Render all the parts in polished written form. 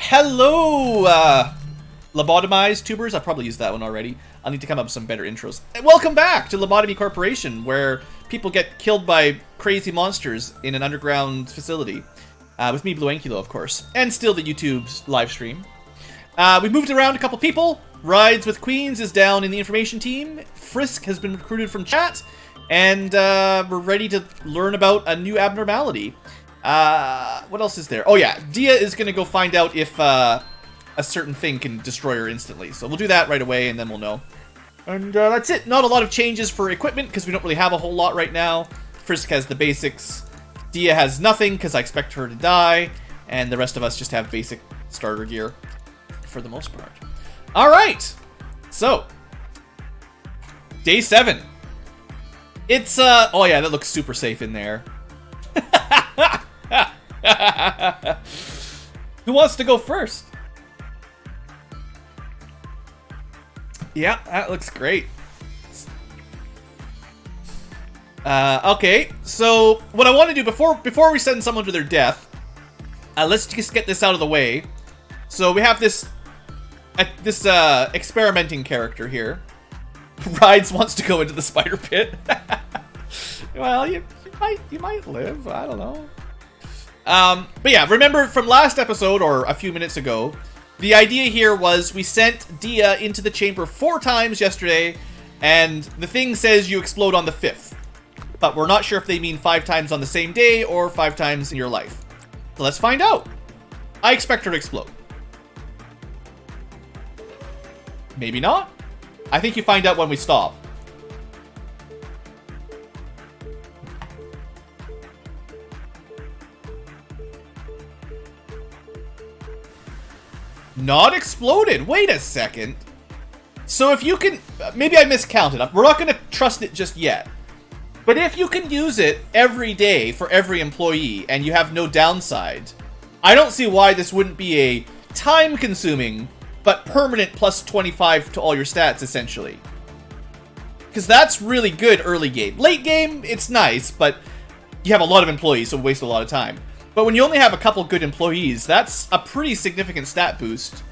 Hello, lobotomized tubers. I've probably used that one already. I'll need to come up with some better intros. Welcome back to Lobotomy Corporation, where people get killed by crazy monsters in an underground facility. With me, BlueAnkylo, of course. And still the YouTube's live stream. We've moved around a couple people. Rides with Queens is down in the information team. Frisk has been recruited from chat. And we're ready to learn about a new abnormality. What else is there? Oh yeah, Dia is going to go find out if a certain thing can destroy her instantly. So we'll do that right away and then we'll know. And that's it. Not a lot of changes for equipment because we don't really have a whole lot right now. Frisk has the basics. Dia has nothing because I expect her to die. And the rest of us just have basic starter gear for the most part. Alright, so day 7. It's, oh yeah, that looks super safe in there. Who wants to go first? Yeah, that looks great. Okay, so what I want to do before we send someone to their death, let's just get this out of the way. So we have this experimenting character here. Rides wants to go into the spider pit. Well, you might live. I don't know. But yeah, remember from last episode, or a few minutes ago, the idea here was we sent Dia into the chamber 4 times yesterday, and the thing says you explode on the 5th. But we're not sure if they mean 5 times on the same day, or 5 times in your life. So let's find out. I expect her to explode. Maybe not. I think you find out when we stop. Not exploded. Wait a second. So if you can... Maybe I miscounted. We're not going to trust it just yet. But if you can use it every day for every employee and you have no downside, I don't see why this wouldn't be a time-consuming but permanent plus 25 to all your stats, essentially. Because that's really good early game. Late game, it's nice, but you have a lot of employees, so waste a lot of time. But when you only have a couple good employees, that's a pretty significant stat boost.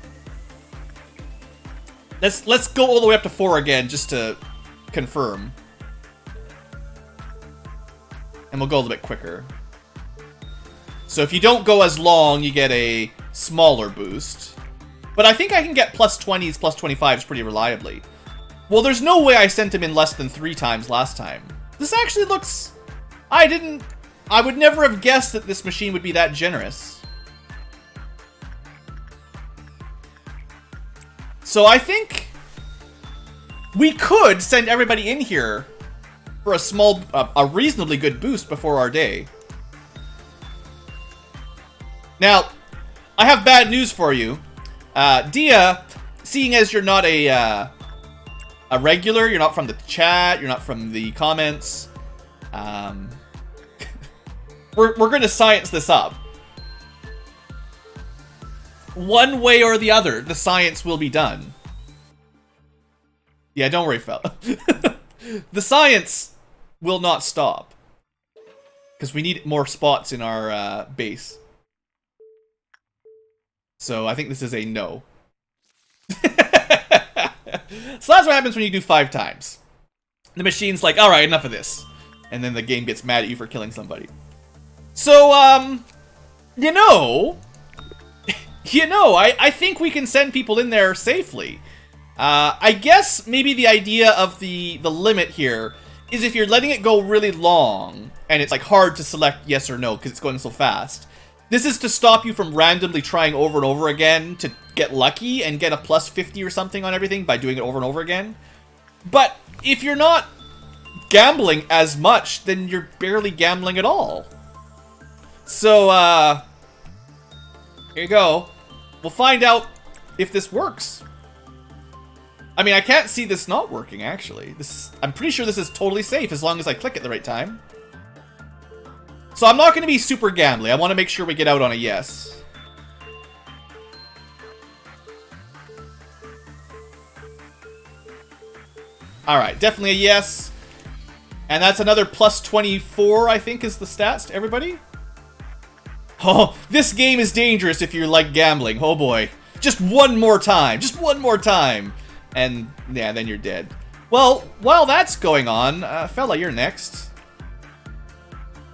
Let's go all the way up to 4 again, just to confirm. And we'll go a little bit quicker. So if you don't go as long, you get a smaller boost. But I think I can get plus 20s, plus 25s pretty reliably. Well, there's no way I sent him in less than 3 times last time. This actually looks... I would never have guessed that this machine would be that generous. So I think we could send everybody in here for a reasonably good boost before our day. Now, I have bad news for you. Dia, seeing as you're not a regular, you're not from the chat, you're not from the comments, we're going to science this up. One way or the other, the science will be done. Yeah, don't worry, fella. The science will not stop. Because we need more spots in our base. So I think this is a no. So that's what happens when you do 5 times. The machine's like, alright, enough of this. And then the game gets mad at you for killing somebody. So, you know, I think we can send people in there safely. I guess maybe the idea of the limit here is if you're letting it go really long, and it's like hard to select yes or no because it's going so fast. This is to stop you from randomly trying over and over again to get lucky and get a plus 50 or something on everything by doing it over and over again. But if you're not gambling as much, then you're barely gambling at all. So, here you go. We'll find out if this works. I mean, I can't see this not working, actually. I'm pretty sure this is totally safe as long as I click at the right time. So I'm not going to be super gambly. I want to make sure we get out on a yes. Alright, definitely a yes. And that's another plus 24, I think, is the stats to everybody. Oh, this game is dangerous if you like gambling. Oh boy. Just one more time. Just one more time. And yeah, then you're dead. Well, while that's going on, fella, you're next.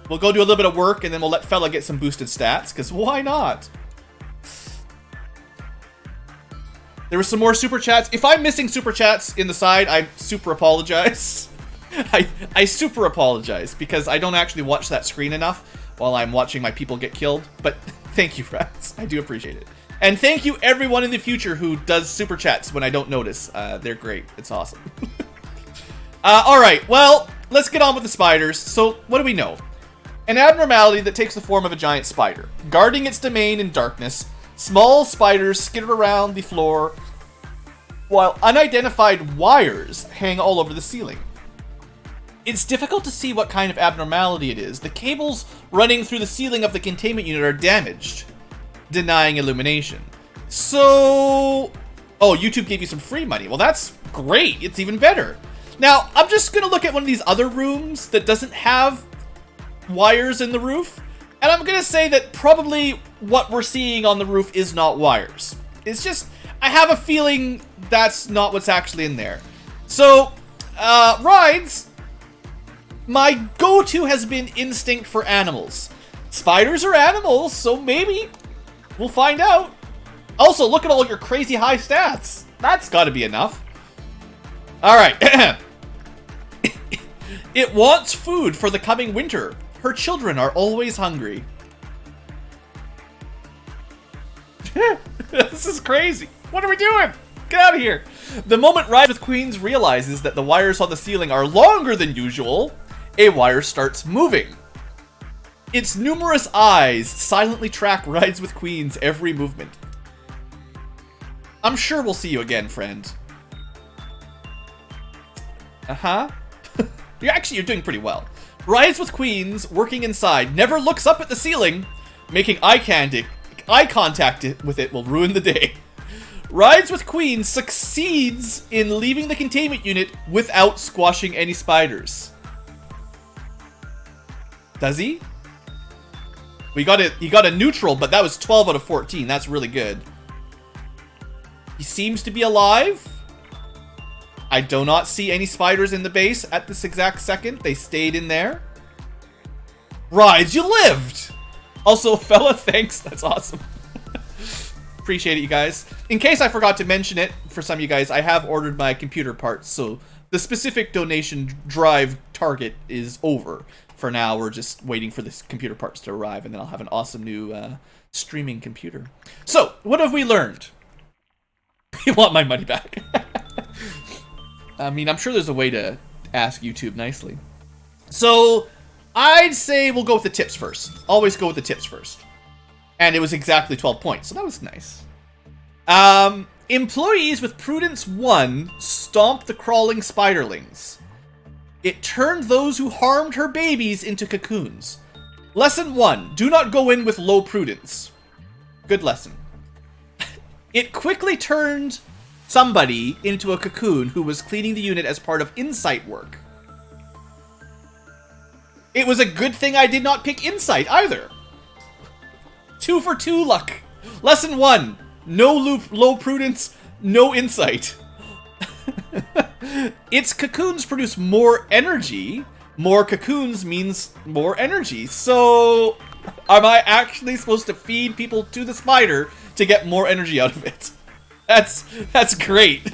We'll go do a little bit of work, and then we'll let fella get some boosted stats, because why not? There were some more super chats. If I'm missing super chats in the side, I super apologize. I super apologize, because I don't actually watch that screen enough while I'm watching my people get killed. But thank you, friends. I do appreciate it. And thank you everyone in the future who does super chats when I don't notice. They're great. It's awesome. Alright, well, let's get on with the spiders. So, what do we know? An abnormality that takes the form of a giant spider. Guarding its domain in darkness, small spiders skitter around the floor while unidentified wires hang all over the ceiling. It's difficult to see what kind of abnormality it is. The cables running through the ceiling of the containment unit are damaged, denying illumination. So... Oh, YouTube gave you some free money. Well, that's great. It's even better. Now, I'm just going to look at one of these other rooms that doesn't have wires in the roof. And I'm going to say that probably what we're seeing on the roof is not wires. It's just, I have a feeling that's not what's actually in there. So, rides, my go-to has been instinct for animals. Spiders are animals, so maybe we'll find out. Also, look at all your crazy high stats. That's got to be enough. All right. It wants food for the coming winter. Her children are always hungry. This is crazy. What are we doing? Get out of here. The moment Ride with Queens realizes that the wires on the ceiling are longer than usual, a wire starts moving. Its numerous eyes silently track Rides with Queens' every movement. I'm sure we'll see you again, friend. Uh-huh. You're doing pretty well. Rides with Queens, working inside, never looks up at the ceiling. Making eye contact with it will ruin the day. Rides with Queens succeeds in leaving the containment unit without squashing any spiders. Does he? He got a neutral, but that was 12 out of 14. That's really good. He seems to be alive. I do not see any spiders in the base at this exact second. They stayed in there. Rides, you lived! Also, fella, thanks. That's awesome. Appreciate it, you guys. In case I forgot to mention it, for some of you guys, I have ordered my computer parts, so the specific donation drive target is over. For now, we're just waiting for this computer parts to arrive, and then I'll have an awesome new streaming computer. So, what have we learned? You want my money back. I mean, I'm sure there's a way to ask YouTube nicely. So, I'd say we'll go with the tips first. Always go with the tips first. And it was exactly 12 points, so that was nice. Employees with Prudence 1 stomped the crawling spiderlings. It turned those who harmed her babies into cocoons. Lesson 1. Do not go in with low prudence. Good lesson. It quickly turned somebody into a cocoon who was cleaning the unit as part of insight work. It was a good thing I did not pick insight either. 2 for 2 luck. Lesson 1. No low prudence, no insight. Its cocoons produce more energy. More cocoons means more energy. So, am I actually supposed to feed people to the spider to get more energy out of it? That's great.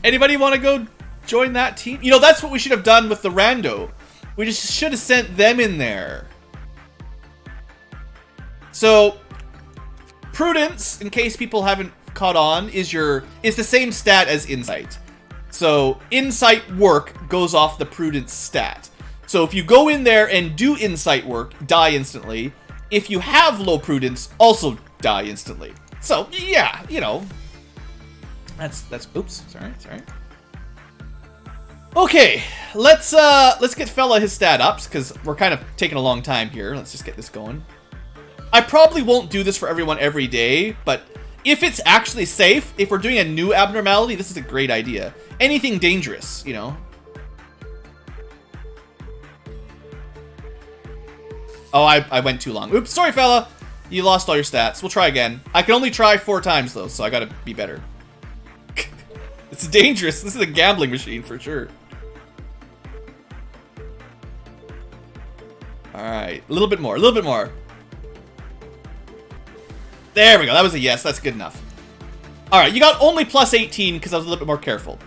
Anybody want to go join that team? You know, that's what we should have done with the rando. We just should have sent them in there. So, Prudence, in case people haven't caught on, is the same stat as Insight. So, Insight work goes off the Prudence stat. So, if you go in there and do Insight work, die instantly. If you have low Prudence, also die instantly. So, yeah, you know. That's oops, sorry. Okay, let's get fella his stat ups, because we're kind of taking a long time here. Let's just get this going. I probably won't do this for everyone every day, but if it's actually safe, if we're doing a new abnormality, this is a great idea. Anything dangerous, you know. Oh, I went too long. Oops, sorry, fella. You lost all your stats. We'll try again. I can only try 4 times, though, so I gotta be better. It's dangerous. This is a gambling machine for sure. Alright, a little bit more, a little bit more. There we go, that was a yes, that's good enough. Alright, you got only plus 18 because I was a little bit more careful.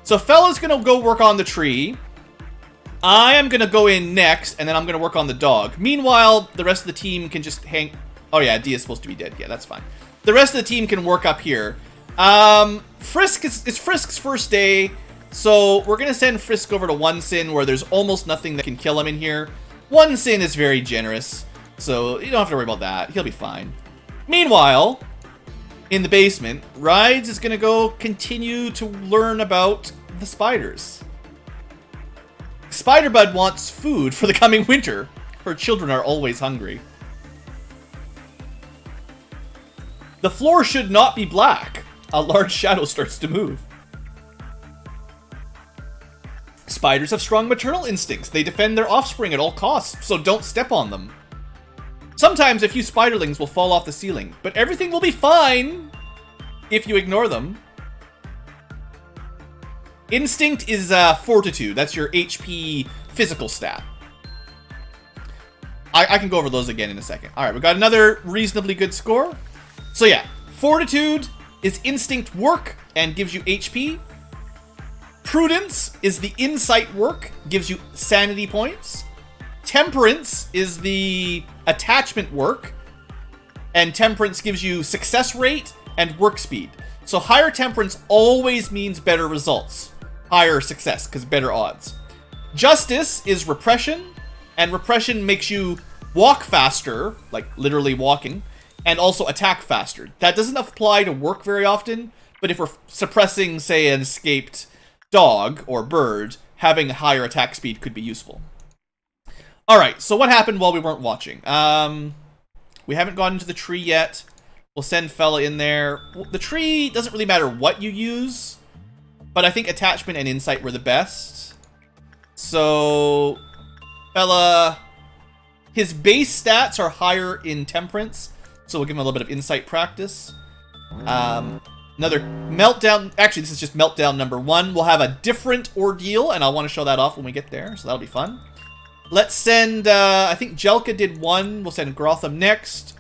So fella's gonna go work on the tree. I am gonna go in next, and then I'm gonna work on the dog. Meanwhile, the rest of the team can just hang... Oh yeah, D is supposed to be dead. Yeah, that's fine. The rest of the team can work up here. Frisk it's Frisk's first day, so we're gonna send Frisk over to 1 sin where there's almost nothing that can kill him in here. 1 sin is very generous, so you don't have to worry about that. He'll be fine. Meanwhile, in the basement, Rides is gonna go continue to learn about the spiders. Spiderbud wants food for the coming winter. Her children are always hungry. The floor should not be black. A large shadow starts to move. Spiders have strong maternal instincts. They defend their offspring at all costs, so don't step on them. Sometimes a few spiderlings will fall off the ceiling, but everything will be fine if you ignore them. Instinct is fortitude. That's your HP physical stat. I can go over those again in a second. Alright, we got another reasonably good score. So yeah, fortitude is instinct work and gives you HP. Prudence is the insight work, gives you sanity points. Temperance is the attachment work, and temperance gives you success rate and work speed. So higher temperance always means better results. Higher success, because better odds. Justice is repression, and repression makes you walk faster, like literally walking, and also attack faster. That doesn't apply to work very often, but if we're suppressing, say, an escaped dog or bird, having higher attack speed could be useful. Alright, so what happened while we weren't watching? We haven't gone into the tree yet. We'll send fella in there. The tree doesn't really matter what you use, but I think attachment and insight were the best. So, fella, his base stats are higher in temperance, so we'll give him a little bit of insight practice. Another meltdown. Actually, this is just meltdown number 1. We'll have a different ordeal, and I'll want to show that off when we get there, so that'll be fun. Let's send, I think Jelka did 1. We'll send Grotham next.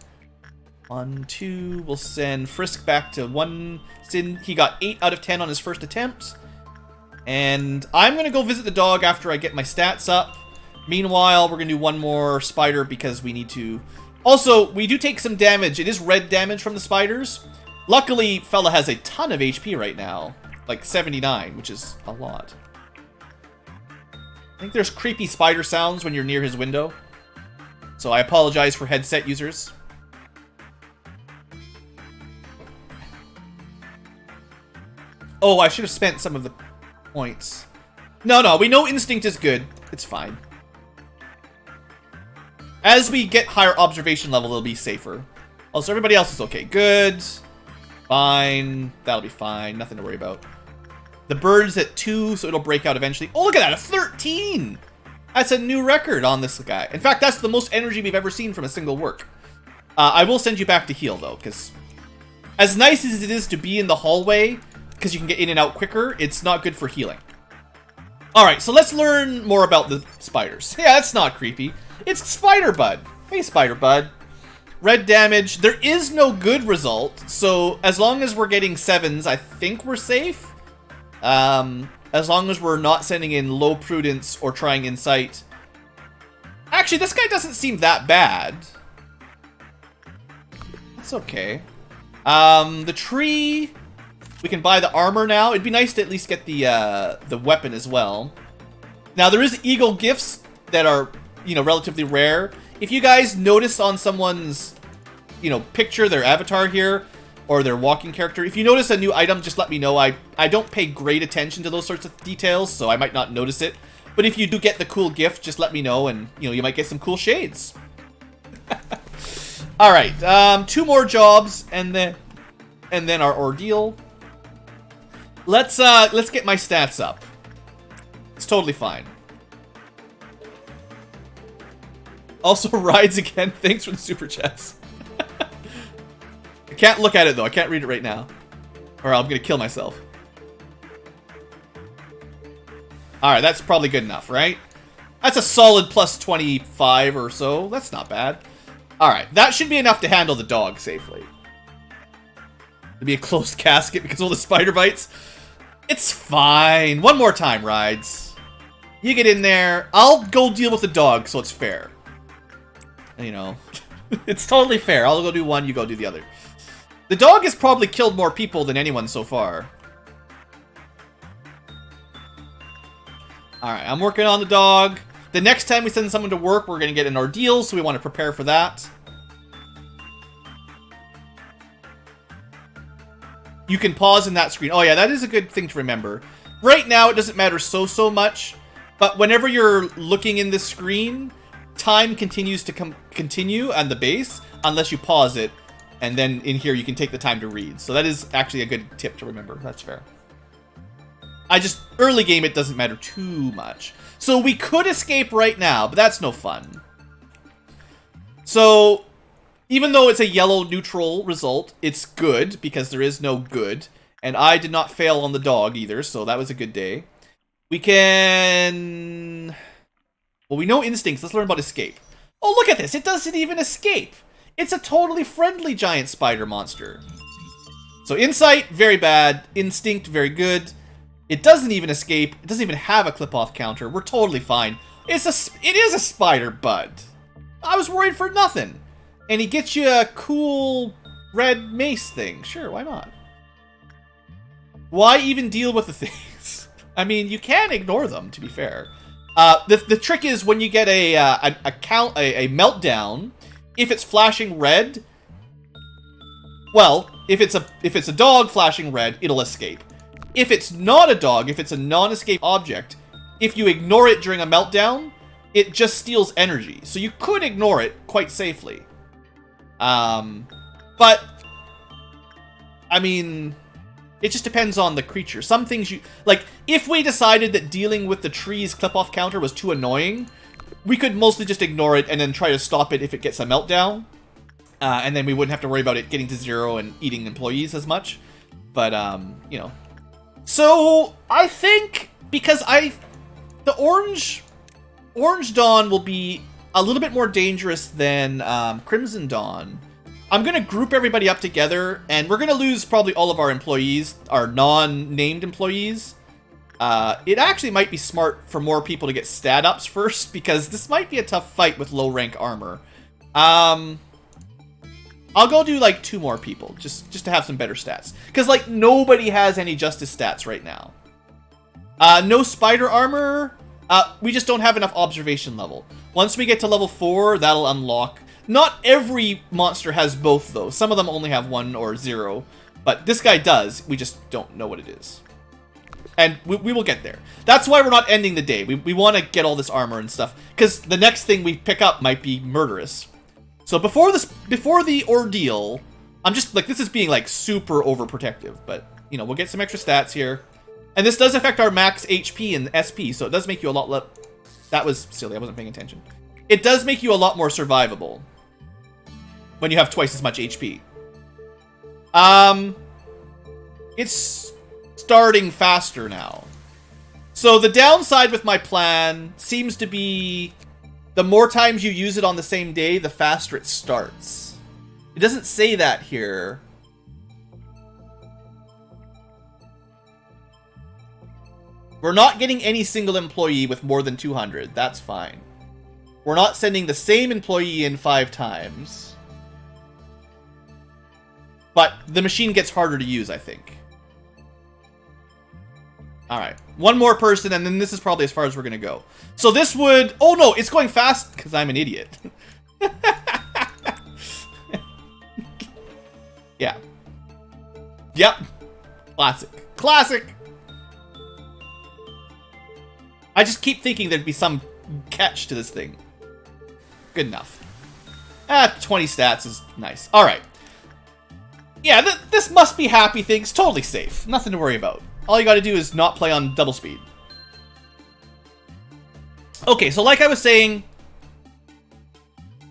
1, 2. We'll send Frisk back to 1 sin. He got 8 out of 10 on his first attempt. And I'm going to go visit the dog after I get my stats up. Meanwhile, we're going to do 1 more spider because we need to... Also, we do take some damage. It is red damage from the spiders. Luckily, fella has a ton of HP right now. Like 79, which is a lot. I think there's creepy spider sounds when you're near his window. So I apologize for headset users. Oh, I should have spent some of the points. No, we know instinct is good. It's fine. As we get higher observation level, it'll be safer. Also, everybody else is okay. Good. Fine. That'll be fine. Nothing to worry about. The bird's at 2, so it'll break out eventually. Oh, look at that. A 13! That's a new record on this guy. In fact, that's the most energy we've ever seen from a single work. I will send you back to heal, though, because as nice as it is to be in the hallway, because you can get in and out quicker, it's not good for healing. Alright, so let's learn more about the spiders. Yeah, that's not creepy. It's Spiderbud. Hey, Spiderbud. Red damage. There is no good result, so as long as we're getting 7s, I think we're safe. As long as we're not sending in low prudence or trying insight. Actually, this guy doesn't seem that bad. It's okay. The tree... We can buy the armor now. It'd be nice to at least get the weapon as well. Now, there is eagle gifts that are, you know, relatively rare. If you guys notice on someone's, you know, picture, their avatar here, or their walking character, if you notice a new item, just let me know. I don't pay great attention to those sorts of details, so I might not notice it. But if you do get the cool gift, just let me know, and, you know, you might get some cool shades. Alright, 2 more jobs, and then our ordeal. Let's get my stats up. It's totally fine. Also rides again. Thanks for the super chats. I can't look at it though. I can't read it right now. Or I'm gonna kill myself. Alright, that's probably good enough, right? That's a solid plus 25 or so. That's not bad. Alright, that should be enough to handle the dog safely. It'll be a closed casket because of all the spider bites. It's fine. One more time, rides. You get in there. I'll go deal with the dog so it's fair. You know, it's totally fair. I'll go do one, you go do the other. The dog has probably killed more people than anyone so far. Alright, I'm working on the dog. The next time we send someone to work, we're going to get an ordeal, so we want to prepare for that. You can pause in that screen. Oh yeah, that is a good thing to remember. Right now, it doesn't matter so much, but whenever you're looking in this screen, time continues to continue on the base, unless you pause it, and then in here you can take the time to read. So that is actually a good tip to remember. That's fair. Early game, it doesn't matter too much. So we could escape right now, but that's no fun. So, even though it's a yellow neutral result, it's good, because there is no good. And I did not fail on the dog either, so that was a good day. We can... Well, we know instincts. Let's learn about escape. Oh, look at this. It doesn't even escape. It's a totally friendly giant spider monster. So insight, very bad. Instinct, very good. It doesn't even escape. It doesn't even have a clip-off counter. We're totally fine. It is a spider bud. I was worried for nothing. And he gets you a cool red mace thing. Sure, why not? Why even deal with the things? I mean, you can ignore them, to be fair. The trick is when you get a meltdown, if it's flashing red, well, if it's a dog flashing red, it'll escape. If it's not a dog, if it's a non-escape object, if you ignore it during a meltdown, it just steals energy. So you could ignore it quite safely. But I mean, it just depends on the creature. Some things like, if we decided that dealing with the tree's clip-off counter was too annoying, we could mostly just ignore it and then try to stop it if it gets a meltdown. And then we wouldn't have to worry about it getting to 0 and eating employees as much. But, you know. So, I think, because the Orange Dawn will be a little bit more dangerous than Crimson Dawn. I'm going to group everybody up together, and we're going to lose probably all of our employees, our non-named employees. It actually might be smart for more people to get stat ups first, because this might be a tough fight with low rank armor. I'll go do like 2 more people, just to have some better stats. Because like nobody has any justice stats right now. No spider armor. We just don't have enough observation level. Once we get to level 4, that'll unlock. Not every monster has both though. Some of them only have 1 or 0. But this guy does. We just don't know what it is. And we will get there. That's why we're not ending the day. We want to get all this armor and stuff. Because the next thing we pick up might be murderous. So before the ordeal, I'm just like, this is being like super overprotective, but you know, we'll get some extra stats here. And this does affect our max HP and SP, so it does make you a lot that was silly, I wasn't paying attention. It does make you a lot more survivable when you have twice as much HP. It's starting faster now. So the downside with my plan seems to be the more times you use it on the same day, the faster it starts. It doesn't say that here. We're not getting any single employee with more than 200. That's fine. We're not sending the same employee in 5 times. But the machine gets harder to use, I think. Alright, 1 more person, and then this is probably as far as we're gonna go. So this would... Oh no, it's going fast, because I'm an idiot. Yeah. Yep. Classic. Classic! I just keep thinking there'd be some catch to this thing. Good enough. 20 stats is nice. Alright. Yeah, this must be happy things. Totally safe. Nothing to worry about. All you gotta do is not play on double speed. Okay, so like I was saying,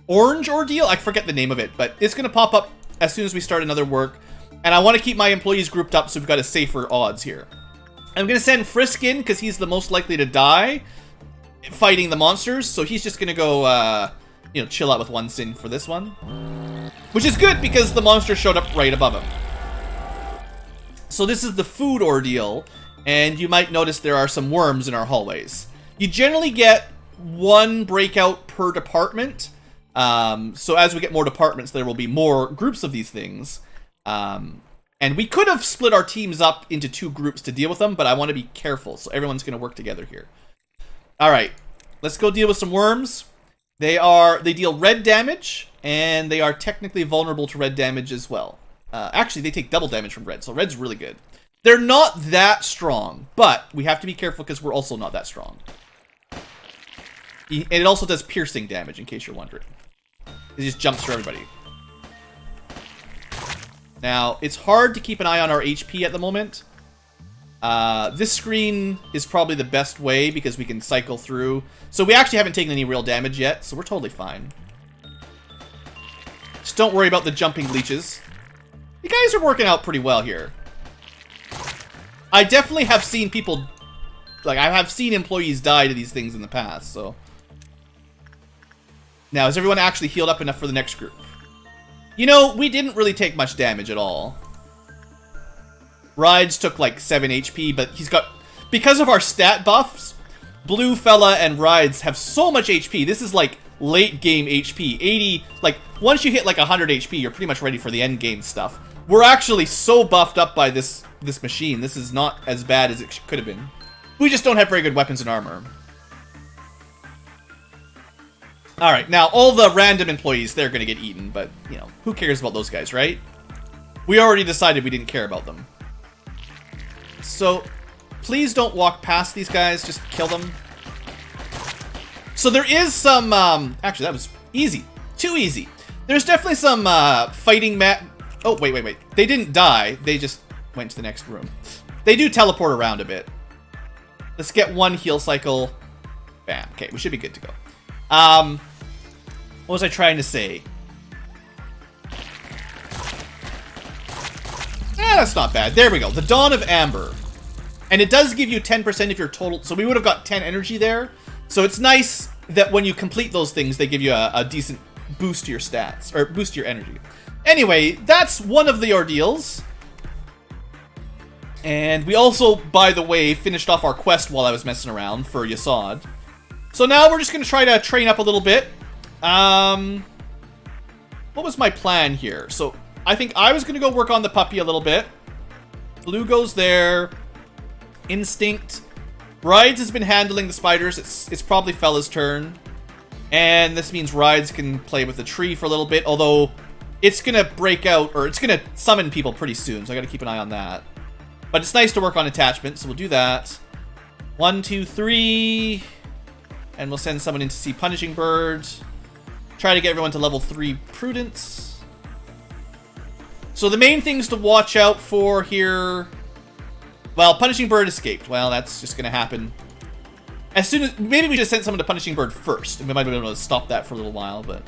orange ordeal. I forget the name of it, but it's going to pop up as soon as we start another work. And I want to keep my employees grouped up so we've got a safer odds here. I'm going to send Frisk in because he's the most likely to die fighting the monsters. So he's just going to go, you know, chill out with 1 sin for this one. Which is good because the monster showed up right above him. So this is the food ordeal. And you might notice there are some worms in our hallways. You generally get 1 breakout per department. So as we get more departments, there will be more groups of these things. And we could have split our teams up into 2 groups to deal with them, but I want to be careful, so everyone's going to work together here. Alright, let's go deal with some worms. They deal red damage, and they are technically vulnerable to red damage as well. Actually, they take double damage from red, so red's really good. They're not that strong, but we have to be careful because we're also not that strong. And it also does piercing damage, in case you're wondering. It just jumps for everybody. Now, it's hard to keep an eye on our HP at the moment. This screen is probably the best way because we can cycle through. So we actually haven't taken any real damage yet, so we're totally fine. Just don't worry about the jumping leeches. You guys are working out pretty well here. I definitely have seen people... Like, I have seen employees die to these things in the past, so... Now, is everyone actually healed up enough for the next group? You know, we didn't really take much damage at all. Rides took like 7 HP, but he's got... Because of our stat buffs, Blue Fella and Rides have so much HP. This is like late game HP. 80... Like, once you hit like 100 HP, you're pretty much ready for the end game stuff. We're actually so buffed up by this machine. This is not as bad as it could have been. We just don't have very good weapons and armor. Alright, now all the random employees, they're gonna get eaten, but, you know, who cares about those guys, right? We already decided we didn't care about them. So, please don't walk past these guys, just kill them. So there is some, actually that was easy. Too easy. There's definitely some, fighting oh, wait. They didn't die, they just went to the next room. They do teleport around a bit. Let's get 1 heal cycle. Bam. Okay, we should be good to go. What was I trying to say? That's not bad. There we go. The Dawn of Amber. And it does give you 10% of your total... So we would have got 10 energy there. So it's nice that when you complete those things, they give you a decent boost to your stats. Or boost to your energy. Anyway, that's one of the ordeals. And we also, by the way, finished off our quest while I was messing around for Yasad. So now we're just going to try to train up a little bit. What was my plan here? So I think I was going to go work on the puppy a little bit. Blue goes there. Instinct. Rides has been handling the spiders. It's probably Fella's turn. And this means Rides can play with the tree for a little bit. Although it's going to break out, or it's going to summon people pretty soon. So I got to keep an eye on that. But it's nice to work on attachment, so we'll do that. 1, 2, 3... And we'll send someone in to see Punishing Bird. Try to get everyone to level 3 Prudence. So the main things to watch out for here... Well, Punishing Bird escaped. Well, that's just going to happen. As soon as... Maybe we just sent someone to Punishing Bird first. And we might be able to stop that for a little while, but...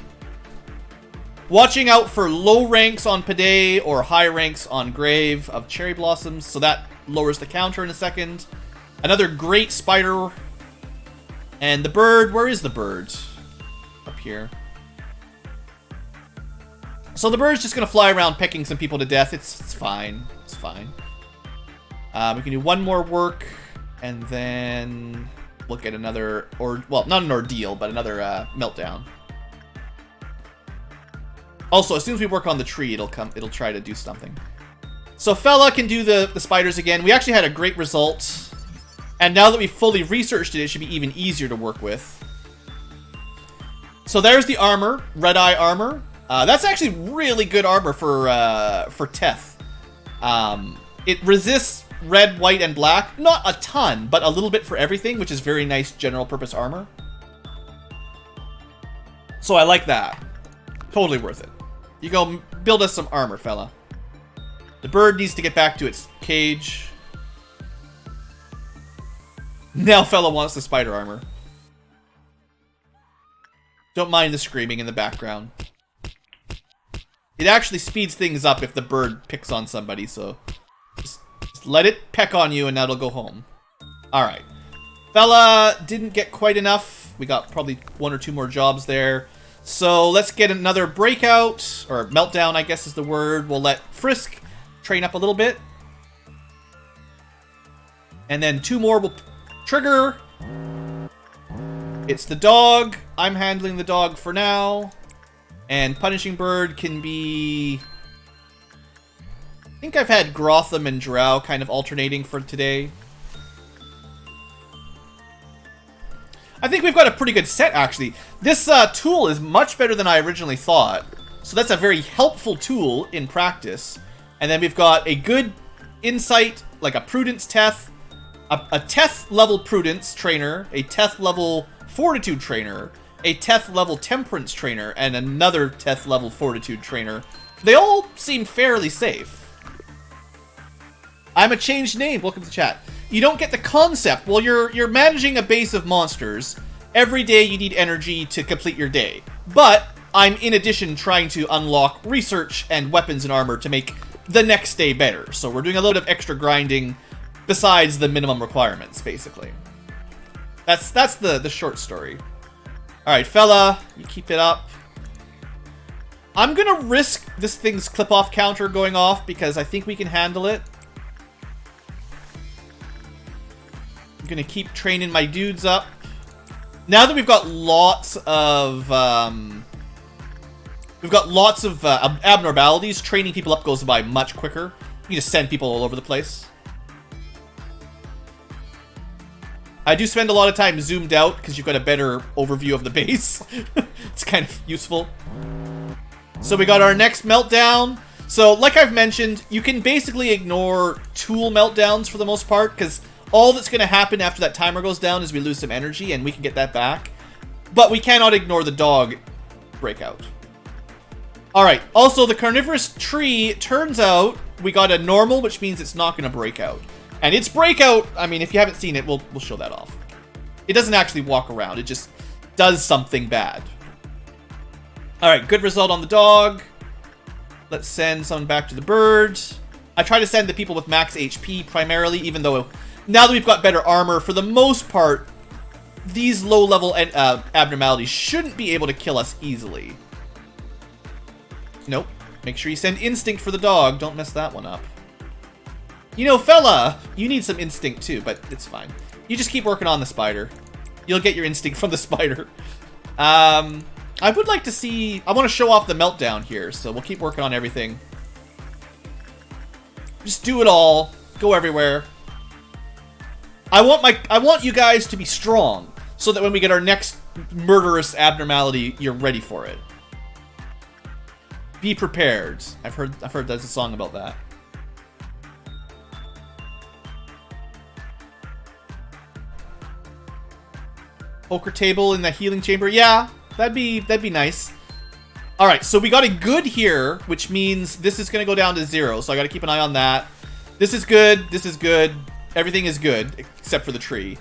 Watching out for low ranks on Paday or high ranks on Grave of Cherry Blossoms. So that lowers the counter in a second. Another great spider... And the bird, where is the bird? Up here. So the bird's just going to fly around pecking some people to death. It's fine. It's fine. We can do 1 more work. And then look at another, well, not an ordeal, but another meltdown. Also, as soon as we work on the tree, it'll try to do something. So Fella can do the spiders again. We actually had a great result. And now that we've fully researched it, it should be even easier to work with. So there's the armor, Red Eye armor. That's actually really good armor for Teth. It resists red, white, and black. Not a ton, but a little bit for everything, which is very nice general purpose armor. So I like that. Totally worth it. You go build us some armor, fella. The bird needs to get back to its cage. Now fella wants the spider armor. Don't mind the screaming in the background. It actually speeds things up if the bird picks on somebody, so just let it peck on you and that'll go home. Alright. Fella didn't get quite enough. We got probably 1 or 2 more jobs there. So let's get another breakout, or meltdown, I guess is the word. We'll let Frisk train up a little bit. And then 2 more will trigger. It's the dog. I'm handling the dog for now. And Punishing Bird can be... I think I've had Grotham and Drow kind of alternating for today. I think we've got a pretty good set, actually. This tool is much better than I originally thought. So that's a very helpful tool in practice. And then we've got a good insight, like a Prudence Teth, a Teth level Prudence trainer, a Teth level Fortitude trainer, a Teth level Temperance trainer, and another Teth level Fortitude trainer. They all seem fairly safe. I'm a changed name. Welcome to the chat. You don't get the concept. Well, you're managing a base of monsters. Every day you need energy to complete your day. But I'm, in addition, trying to unlock research and weapons and armor to make the next day better. So we're doing a little bit of extra grinding besides the minimum requirements, basically. That's the short story. Alright, fella, you keep it up. I'm gonna risk this thing's clip-off counter going off because I think we can handle it. I'm gonna keep training my dudes up. Now that we've got lots of abnormalities, training people up goes by much quicker. You just send people all over the place. I do spend a lot of time zoomed out because you've got a better overview of the base. It's kind of useful. So we got our next meltdown. So like I've mentioned, you can basically ignore tool meltdowns for the most part because all that's going to happen after that timer goes down is we lose some energy and we can get that back. But we cannot ignore the dog breakout. Alright, also the carnivorous tree, turns out we got a normal, which means it's not going to break out. And its breakout, I mean, if you haven't seen it, we'll show that off. It doesn't actually walk around, it just does something bad. Alright, good result on the dog. Let's send someone back to the bird. I try to send the people with max HP primarily, even though now that we've got better armor, for the most part, these low-level abnormalities shouldn't be able to kill us easily. Nope. Make sure you send instinct for the dog. Don't mess that one up. You know, fella, you need some instinct too, but it's fine. You just keep working on the spider. You'll get your instinct from the spider. I would like to see... I want to show off the meltdown here, so we'll keep working on everything. Just do it all. Go everywhere. I want you guys to be strong, so that when we get our next murderous abnormality, you're ready for it. Be prepared. I've heard there's a song about that. Poker table in the healing chamber. Yeah, that'd be nice. All right, so we got a good here, which means this is going to go down to 0. So I got to keep an eye on that. This is good. This is good. Everything is good except for the tree.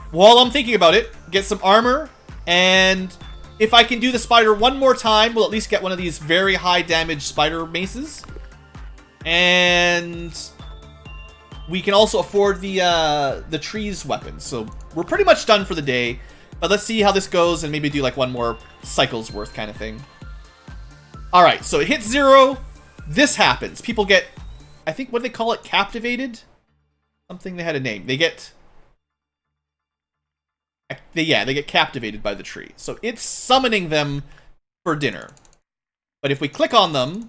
While I'm thinking about it, get some armor, and if I can do the spider one more time, we'll at least get one of these very high damage spider maces. And we can also afford the tree's weapons. So we're pretty much done for the day. But let's see how this goes and maybe do like one more cycle's worth kind of thing. Alright, so it hits 0. This happens. People get, I think, what do they call it? Captivated? Something, they had a name. They get captivated by the tree. So it's summoning them for dinner. But if we click on them,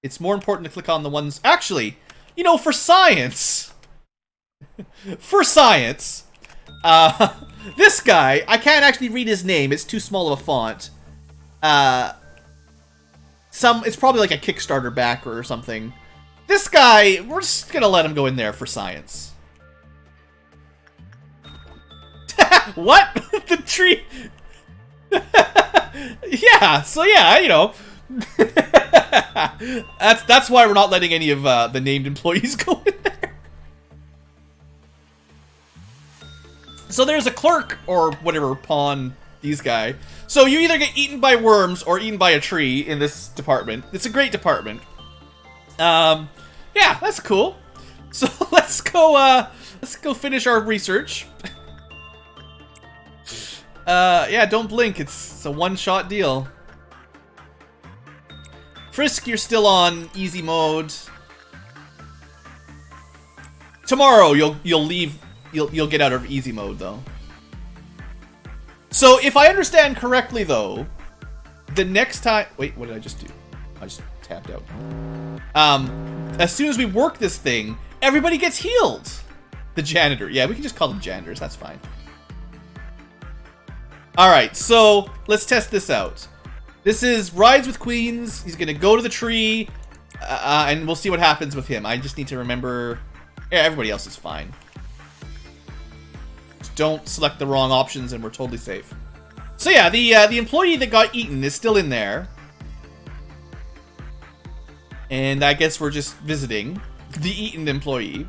it's more important to click on the ones... Actually, you know, for science... for science... this guy, I can't actually read his name. It's too small of a font. It's probably like a Kickstarter backer or something. This guy, we're just gonna let him go in there for science. What? The tree... yeah, so yeah, you know. That's why we're not letting any of the named employees go in there. So there's a clerk, or whatever pawn These guys. So you either get eaten by worms or eaten by a tree in this department. It's a great department. Yeah, that's cool. So let's go finish our research. Yeah, don't blink. It's a one-shot deal. Frisk, you're still on easy mode. Tomorrow you'll leave. You'll get out of easy mode though. So if I understand correctly though, the next time. Wait, what did I just do? I just tapped out. As soon as we work this thing, everybody gets healed. The janitor. Yeah, we can just call them janitors. That's fine. Alright, so let's test this out. This is Rides with Queens. He's going to go to the tree, and we'll see what happens with him. I just need to remember... Yeah, everybody else is fine. Just don't select the wrong options and we're totally safe. So yeah, the employee that got eaten is still in there. And I guess we're just visiting the eaten employee.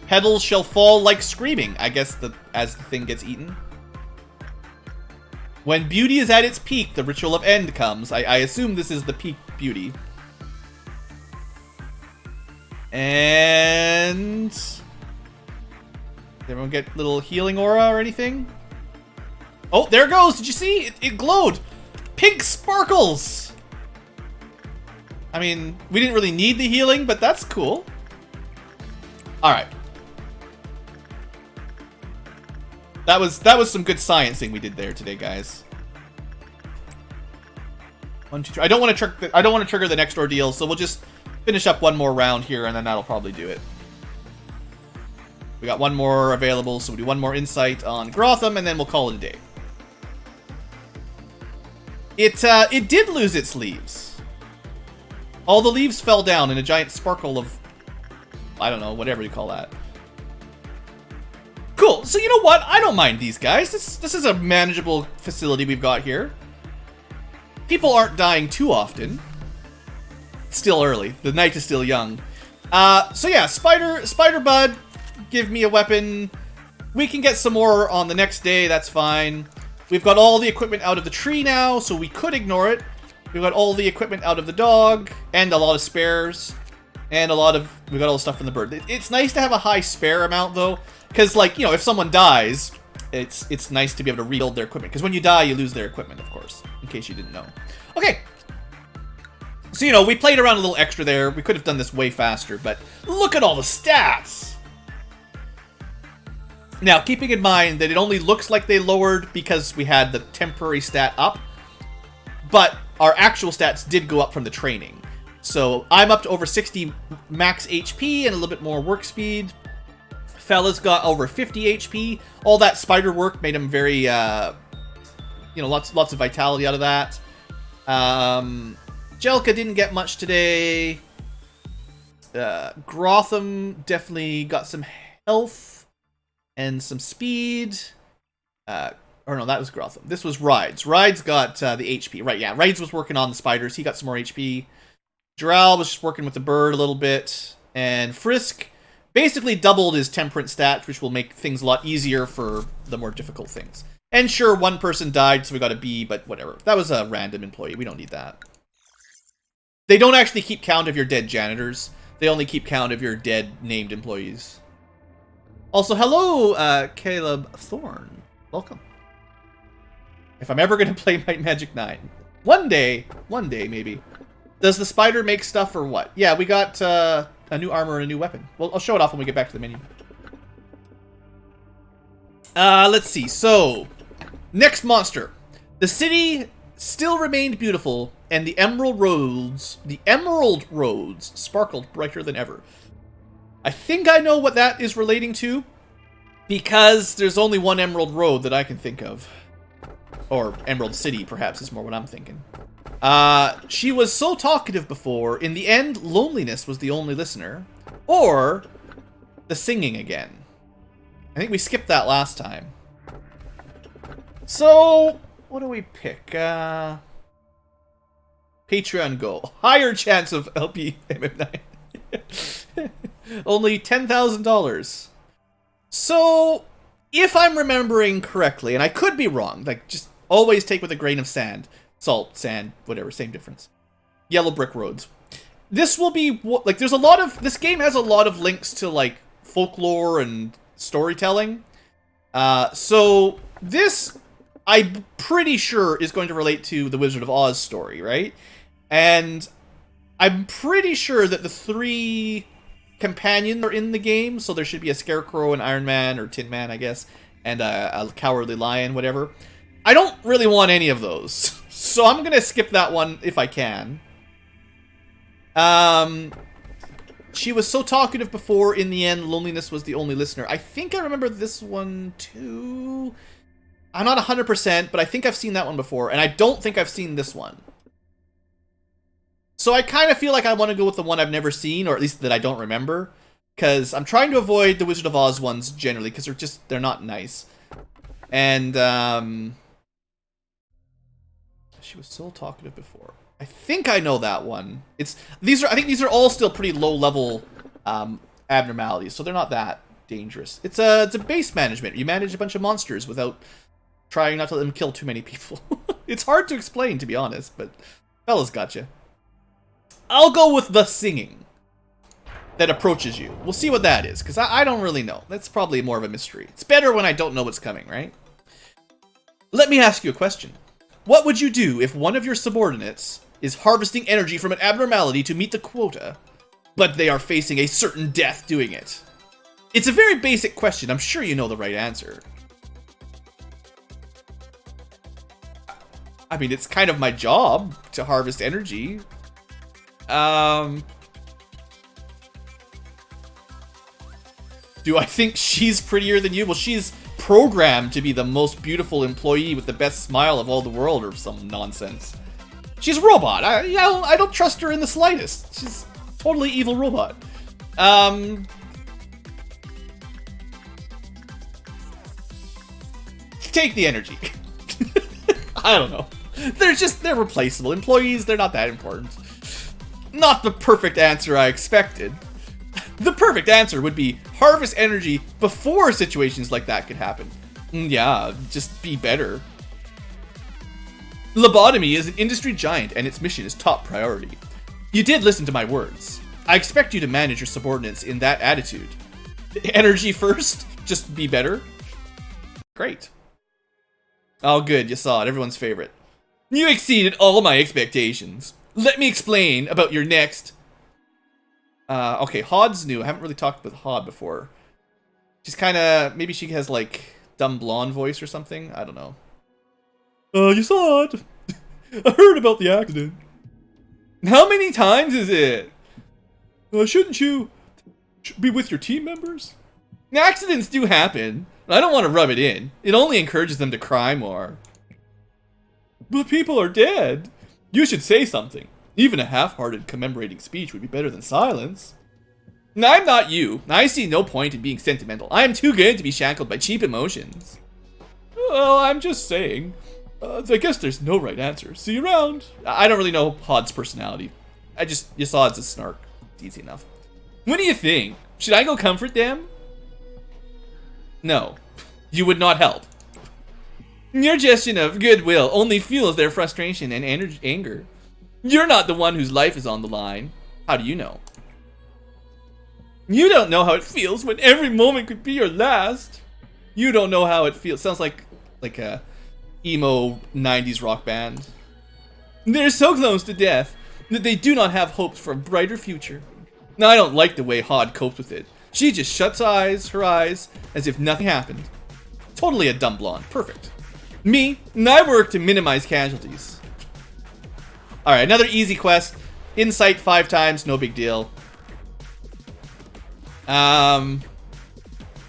Petals shall fall like screaming, I guess, as the thing gets eaten. When beauty is at its peak, the ritual of end comes. I assume this is the peak beauty. And... Did everyone get little healing aura or anything? Oh, there it goes! Did you see? It glowed! Pink sparkles! I mean, we didn't really need the healing, but that's cool. Alright. That was some good sciencing we did there today, guys. 1, 2, 3. I don't want to trigger the next ordeal, so we'll just finish up one more round here, and then that'll probably do it. We got one more available, so we'll do one more insight on Grotham, and then we'll call it a day. It did lose its leaves. All the leaves fell down in a giant sparkle of, I don't know, whatever you call that. Cool. So you know what? I don't mind these guys. This is a manageable facility we've got here. People aren't dying too often. It's still early. The night is still young. So yeah, Spider Bud, give me a weapon. We can get some more on the next day. That's fine. We've got all the equipment out of the tree now, so we could ignore it. We've got all the equipment out of the dog, and a lot of spares, and we got all the stuff from the bird. It's nice to have a high spare amount though, because like, you know, if someone dies, it's nice to be able to rebuild their equipment, because when you die, you lose their equipment, of course, in case you didn't know. Okay. So, you know, we played around a little extra there. We could have done this way faster, but look at all the stats! Now, keeping in mind that it only looks like they lowered because we had the temporary stat up, but our actual stats did go up from the training. So I'm up to over 60 max HP and a little bit more work speed. Fella's got over 50 HP. All that spider work made him very, you know, lots of vitality out of that. Jelka didn't get much today. Grotham definitely got some health and some speed. Or no, that was Grotham. This was Rides. Rides got the HP. Right, yeah. Rides was working on the spiders. He got some more HP. Dural was just working with the bird a little bit. And Frisk basically doubled his temperance stats, which will make things a lot easier for the more difficult things. And sure, one person died, so we got a B, but whatever. That was a random employee. We don't need that. They don't actually keep count of your dead janitors. They only keep count of your dead named employees. Also, hello, Caleb Thorne. Welcome. If I'm ever going to play Might Magic 9. One day, maybe. Does the spider make stuff or what? Yeah, we got a new armor and a new weapon. Well, I'll show it off when we get back to the menu. Let's see. So, next monster. The city still remained beautiful, and the emerald roads sparkled brighter than ever. I think I know what that is relating to, because there's only one Emerald Road that I can think of. Or Emerald City, perhaps, is more what I'm thinking. She was so talkative before, in the end, loneliness was the only listener. Or, the singing again. I think we skipped that last time. So, what do we pick? Patreon goal. Higher chance of LP MM9. Only $10,000. So, if I'm remembering correctly, and I could be wrong, like, just always take with a grain of sand. Salt, sand, whatever, same difference. Yellow brick roads. This will be, like, there's a lot of, this game has a lot of links to, like, folklore and storytelling. So this, I'm pretty sure, is going to relate to the Wizard of Oz story, right? And I'm pretty sure that the 3 companions are in the game, so there should be a Scarecrow, an Iron Man, or Tin Man, I guess, and a Cowardly Lion, whatever. I don't really want any of those, so I'm gonna skip that one if I can. She was so talkative before, in the end, loneliness was the only listener. I think I remember this one, too. I'm not 100%, but I think I've seen that one before, and I don't think I've seen this one. So I kind of feel like I want to go with the one I've never seen, or at least that I don't remember, because I'm trying to avoid the Wizard of Oz ones generally, because they're not nice. And, she was so talkative before. I think I know that one. I think these are all still pretty low level abnormalities, so they're not that dangerous. It's a base management. You manage a bunch of monsters without trying not to let them kill too many people. It's hard to explain, to be honest, but Bella's gotcha. I'll go with the singing that approaches you. We'll see what that is, because I don't really know. That's probably more of a mystery. It's better when I don't know what's coming, right? Let me ask you a question. What would you do if one of your subordinates is harvesting energy from an abnormality to meet the quota, but they are facing a certain death doing it? It's a very basic question. I'm sure you know the right answer. I mean, it's kind of my job to harvest energy. Do I think she's prettier than you? Well, she's programmed to be the most beautiful employee with the best smile of all the world, or some nonsense. She's a robot. I don't trust her in the slightest. She's a totally evil robot. Take the energy. I don't know. They're replaceable. Employees, they're not that important. Not the perfect answer I expected. The perfect answer would be harvest energy before situations like that could happen. Yeah, just be better. Lobotomy is an industry giant and its mission is top priority. You did listen to my words. I expect you to manage your subordinates in that attitude. Energy first, just be better. Great. Oh good, you saw it, everyone's favorite. You exceeded all my expectations. Let me explain about your next... okay, Hod's new. I haven't really talked with Hod before. She's kind of... Maybe she has, like, dumb blonde voice or something? I don't know. You saw it. I heard about the accident. How many times is it? Shouldn't you be with your team members? Accidents do happen. I don't want to rub it in. It only encourages them to cry more. But people are dead. You should say something. Even a half-hearted commemorating speech would be better than silence. I'm not you. I see no point in being sentimental. I am too good to be shackled by cheap emotions. Well, I'm just saying. I guess there's no right answer. See you around. I don't really know Hod's personality. You saw it's a snark. It's easy enough. What do you think? Should I go comfort them? No. You would not help. Your gesture of goodwill only fuels their frustration and anger. You're not the one whose life is on the line. How do you know? You don't know how it feels when every moment could be your last. You don't know how it feels. Sounds like a emo 90s rock band. They're so close to death that they do not have hopes for a brighter future. Now, I don't like the way Hod coped with it. She just shuts her eyes, as if nothing happened. Totally a dumb blonde. Perfect. Me, I work to minimize casualties. Alright, another easy quest. Insight 5 times, no big deal.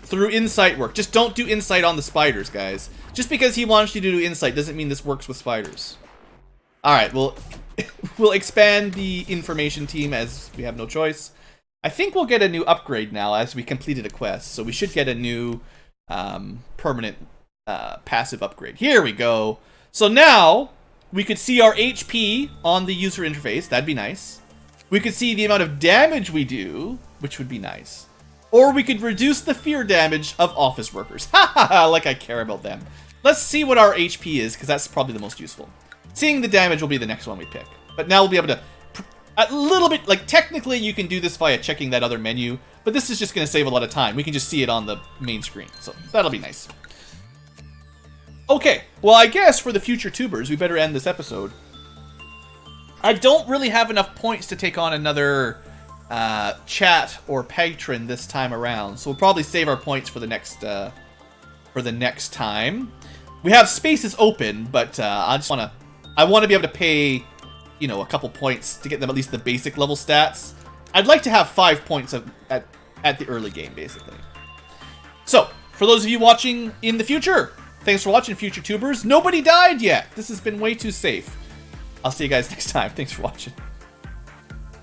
Through insight work. Just don't do insight on the spiders, guys. Just because he wants you to do insight doesn't mean this works with spiders. Alright, we'll expand the information team as we have no choice. I think we'll get a new upgrade now as we completed a quest. So we should get a new permanent passive upgrade. Here we go. So now we could see our HP on the user interface. That'd be nice. We could see the amount of damage we do, which would be nice. Or we could reduce the fear damage of office workers. Ha ha ha, like I care about them. Let's see what our HP is, because that's probably the most useful. Seeing the damage will be the next one we pick. But now we'll be able to, a little bit, like technically you can do this via checking that other menu, but this is just going to save a lot of time. We can just see it on the main screen, so that'll be nice. Okay, well I guess for the future tubers, we better end this episode. I don't really have enough points to take on another chat or patron this time around, so we'll probably save our points for the next time. We have spaces open, but I want to be able to pay, you know, a couple points to get them at least the basic level stats. I'd like to have 5 points at the early game, basically. So, for those of you watching in the future, thanks for watching, future tubers. Nobody died yet. This has been way too safe. I'll see you guys next time. Thanks for watching.